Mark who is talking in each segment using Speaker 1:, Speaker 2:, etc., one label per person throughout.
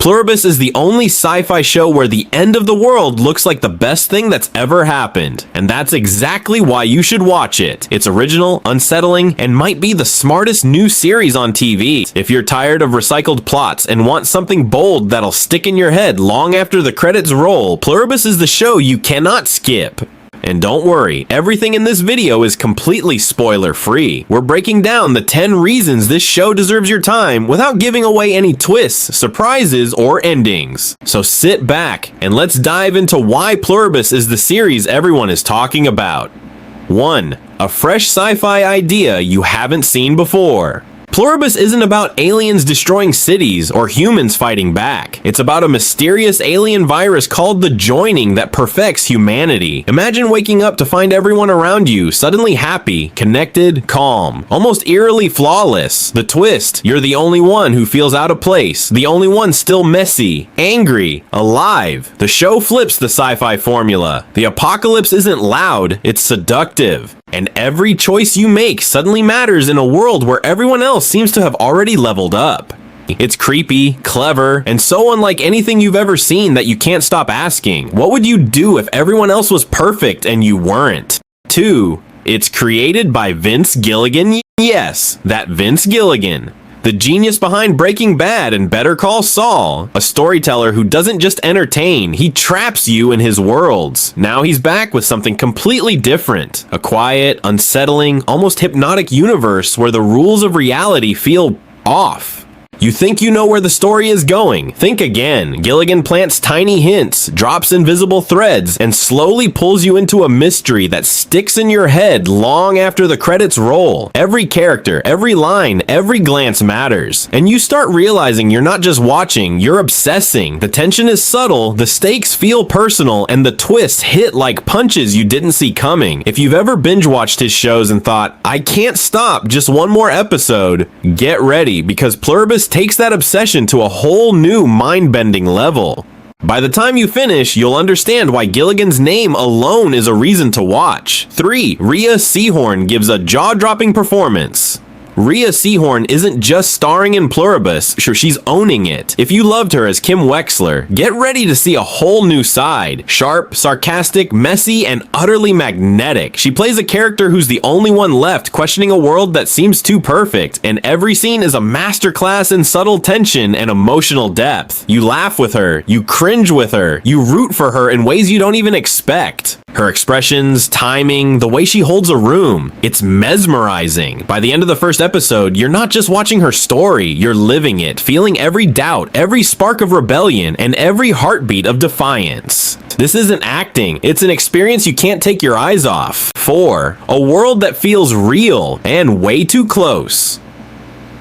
Speaker 1: Pluribus is the only sci-fi show where the end of the world looks like the best thing that's ever happened, and that's exactly why you should watch it. It's original, unsettling, and might be the smartest new series on TV. If you're tired of recycled plots and want something bold that'll stick in your head long after the credits roll, Pluribus is the show you cannot skip. And don't worry, everything in this video is completely spoiler-free. We're breaking down the 10 reasons this show deserves your time without giving away any twists, surprises, or endings. So sit back and let's dive into why Pluribus is the series everyone is talking about. 1. A fresh sci-fi idea you haven't seen before. Pluribus isn't about aliens destroying cities or humans fighting back. It's about a mysterious alien virus called the Joining that perfects humanity. Imagine waking up to find everyone around you suddenly happy, connected, calm, almost eerily flawless. The twist, you're the only one who feels out of place, the only one still messy, angry, alive. The show flips the sci-fi formula. The apocalypse isn't loud, it's seductive. And every choice you make suddenly matters in a world where everyone else seems to have already leveled up. It's creepy, clever, and so unlike anything you've ever seen that you can't stop asking, what would you do if everyone else was perfect and you weren't? 2. It's created by Vince Gilligan. Yes, that Vince Gilligan. The genius behind Breaking Bad and Better Call Saul, a storyteller who doesn't just entertain, he traps you in his worlds. Now he's back with something completely different, a quiet, unsettling, almost hypnotic universe where the rules of reality feel off. You think you know where the story is going? Think again. Gilligan plants tiny hints, drops invisible threads, and slowly pulls you into a mystery that sticks in your head long after the credits roll. Every character, every line, every glance matters. And you start realizing you're not just watching, you're obsessing. The tension is subtle, the stakes feel personal, and the twists hit like punches you didn't see coming. If you've ever binge-watched his shows and thought, I can't stop, just one more episode, get ready, because Pluribus takes that obsession to a whole new mind-bending level. By the time you finish, you'll understand why Gilligan's name alone is a reason to watch. 3. Rhea Seehorn gives a jaw-dropping performance. Rhea Seehorn isn't just starring in Pluribus, sure, she's owning it. If you loved her as Kim Wexler, get ready to see a whole new side. Sharp, sarcastic, messy, and utterly magnetic. She plays a character who's the only one left questioning a world that seems too perfect, and every scene is a masterclass in subtle tension and emotional depth. You laugh with her, you cringe with her, you root for her in ways you don't even expect. Her expressions, timing, the way she holds a room, it's mesmerizing. By the end of the first episode, you're not just watching her story, you're living it, feeling every doubt, every spark of rebellion, and every heartbeat of defiance. This isn't acting, it's an experience you can't take your eyes off. 4. A world that feels real and way too close.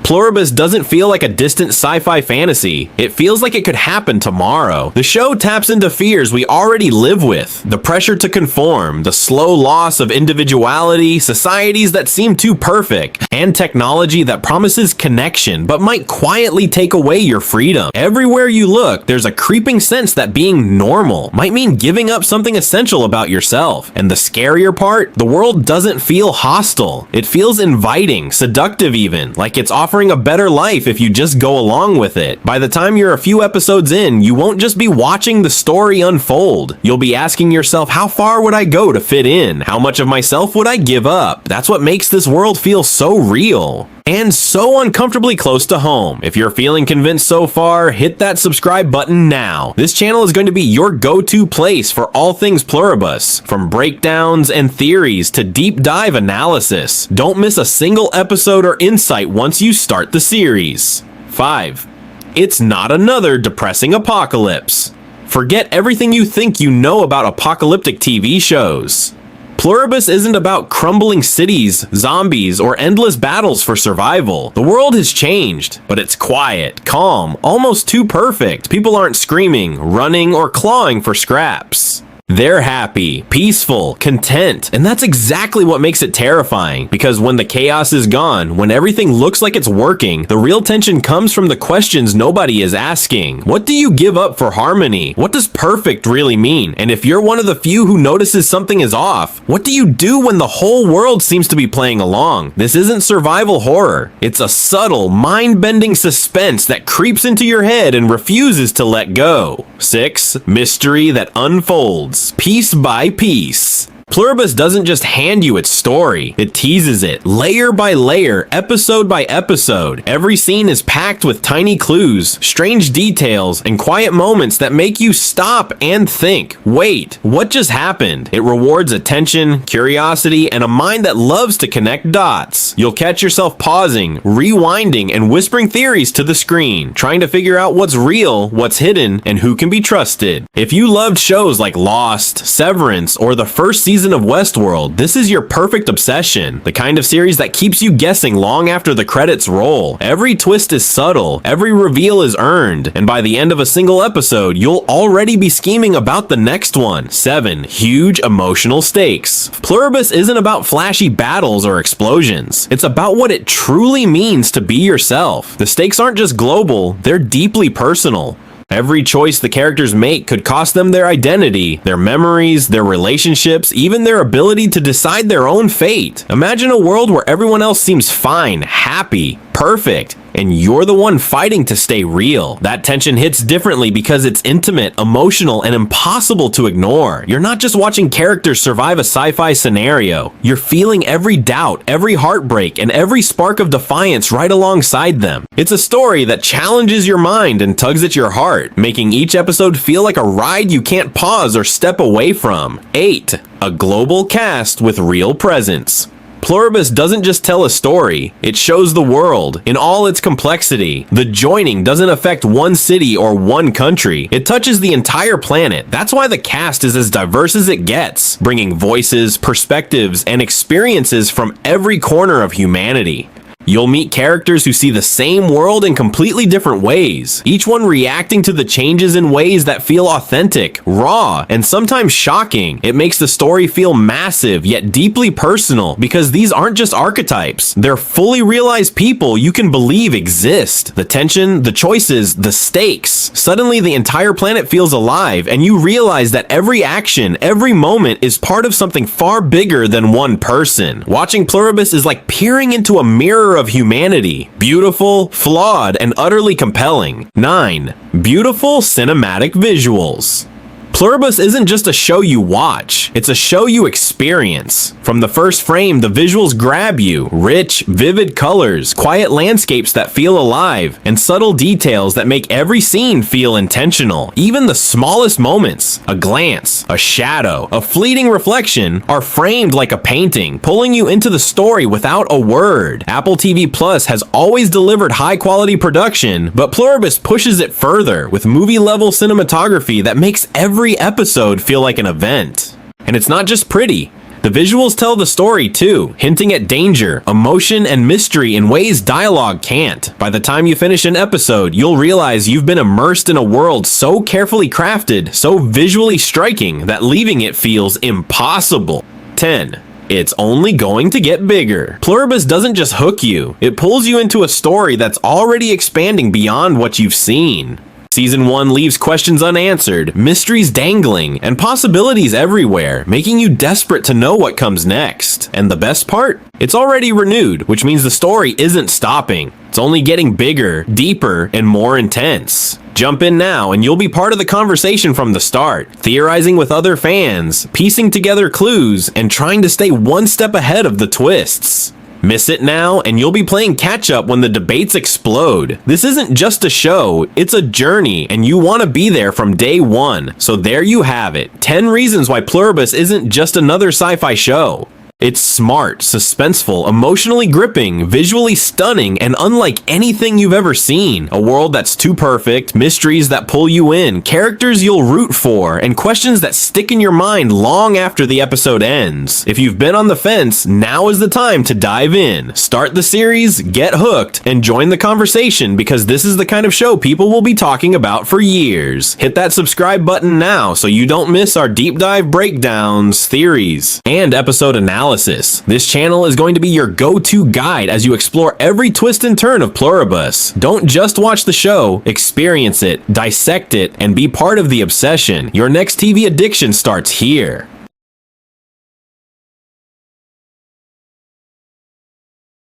Speaker 1: Pluribus doesn't feel like a distant sci-fi fantasy. It feels like it could happen tomorrow. The show taps into fears we already live with. The pressure to conform, the slow loss of individuality, societies that seem too perfect, and technology that promises connection but might quietly take away your freedom. Everywhere you look, there's a creeping sense that being normal might mean giving up something essential about yourself. And the scarier part, the world doesn't feel hostile. It feels inviting, seductive even, like it's offering a better life if you just go along with it. By the time you're a few episodes in, you won't just be watching the story unfold. You'll be asking yourself, how far would I go to fit in? How much of myself would I give up? That's what makes this world feel so real. And so uncomfortably close to home. If you're feeling convinced so far, hit that subscribe button now. This channel is going to be your go-to place for all things Pluribus, from breakdowns and theories to deep dive analysis. Don't miss a single episode or insight once you start the series. 5. It's not another depressing apocalypse. Forget everything you think you know about apocalyptic TV shows. Pluribus isn't about crumbling cities, zombies, or endless battles for survival. The world has changed, but it's quiet, calm, almost too perfect. People aren't screaming, running, or clawing for scraps. They're happy, peaceful, content, and that's exactly what makes it terrifying, because when the chaos is gone, when everything looks like it's working, the real tension comes from the questions nobody is asking. What do you give up for harmony? What does perfect really mean? And if you're one of the few who notices something is off, what do you do when the whole world seems to be playing along? This isn't survival horror. It's a subtle, mind-bending suspense that creeps into your head and refuses to let go. 6. Mystery that unfolds. Piece by piece. Pluribus doesn't just hand you its story, it teases it, layer by layer, episode by episode. Every scene is packed with tiny clues, strange details, and quiet moments that make you stop and think, wait, what just happened? It rewards attention, curiosity, and a mind that loves to connect dots. You'll catch yourself pausing, rewinding, and whispering theories to the screen, trying to figure out what's real, what's hidden, and who can be trusted. If you loved shows like Lost, Severance, or the first season of Westworld, this is your perfect obsession. The kind of series that keeps you guessing long after the credits roll. Every twist is subtle, every reveal is earned, and by the end of a single episode, you'll already be scheming about the next one. 7. Huge emotional stakes. Pluribus isn't about flashy battles or explosions. It's about what it truly means to be yourself. The stakes aren't just global, they're deeply personal. Every choice the characters make could cost them their identity, their memories, their relationships, even their ability to decide their own fate. Imagine a world where everyone else seems fine, happy, perfect, and you're the one fighting to stay real. That tension hits differently because it's intimate, emotional, and impossible to ignore. You're not just watching characters survive a sci-fi scenario. You're feeling every doubt, every heartbreak, and every spark of defiance right alongside them. It's a story that challenges your mind and tugs at your heart, making each episode feel like a ride you can't pause or step away from. 8. A global cast with real presence. Pluribus doesn't just tell a story, it shows the world in all its complexity. The joining doesn't affect one city or one country, it touches the entire planet. That's why the cast is as diverse as it gets, bringing voices, perspectives, and experiences from every corner of humanity. You'll meet characters who see the same world in completely different ways, each one reacting to the changes in ways that feel authentic, raw, and sometimes shocking. It makes the story feel massive yet deeply personal because these aren't just archetypes, they're fully realized people you can believe exist. The tension, the choices, the stakes. Suddenly the entire planet feels alive and you realize that every action, every moment is part of something far bigger than one person. Watching Pluribus is like peering into a mirror of humanity. Beautiful, flawed, and utterly compelling. 9. Beautiful cinematic visuals. Pluribus isn't just a show you watch, it's a show you experience. From the first frame, the visuals grab you. Rich, vivid colors, quiet landscapes that feel alive, and subtle details that make every scene feel intentional. Even the smallest moments, a glance, a shadow, a fleeting reflection, are framed like a painting, pulling you into the story without a word. Apple TV Plus has always delivered high-quality production, but Pluribus pushes it further with movie-level cinematography that makes every episode feel like an event. And it's not just pretty. The visuals tell the story too, hinting at danger, emotion, and mystery in ways dialogue can't. By the time you finish an episode, you'll realize you've been immersed in a world so carefully crafted, so visually striking, that leaving it feels impossible. 10. It's only going to get bigger. Pluribus doesn't just hook you, it pulls you into a story that's already expanding beyond what you've seen. Season 1 leaves questions unanswered, mysteries dangling, and possibilities everywhere, making you desperate to know what comes next. And the best part? It's already renewed, which means the story isn't stopping. It's only getting bigger, deeper, and more intense. Jump in now and you'll be part of the conversation from the start, theorizing with other fans, piecing together clues, and trying to stay one step ahead of the twists. Miss it now, and you'll be playing catch-up when the debates explode. This isn't just a show, it's a journey, and you want to be there from day one. So there you have it, 10 reasons why Pluribus isn't just another sci-fi show. It's smart, suspenseful, emotionally gripping, visually stunning, and unlike anything you've ever seen. A world that's too perfect, mysteries that pull you in, characters you'll root for, and questions that stick in your mind long after the episode ends. If you've been on the fence, now is the time to dive in. Start the series, get hooked, and join the conversation because this is the kind of show people will be talking about for years. Hit that subscribe button now so you don't miss our deep dive breakdowns, theories, and episode analysis. This channel is going to be your go-to guide as you explore every twist and turn of Pluribus. Don't just watch the show, experience it, dissect it, and be part of the obsession. Your next TV addiction starts here.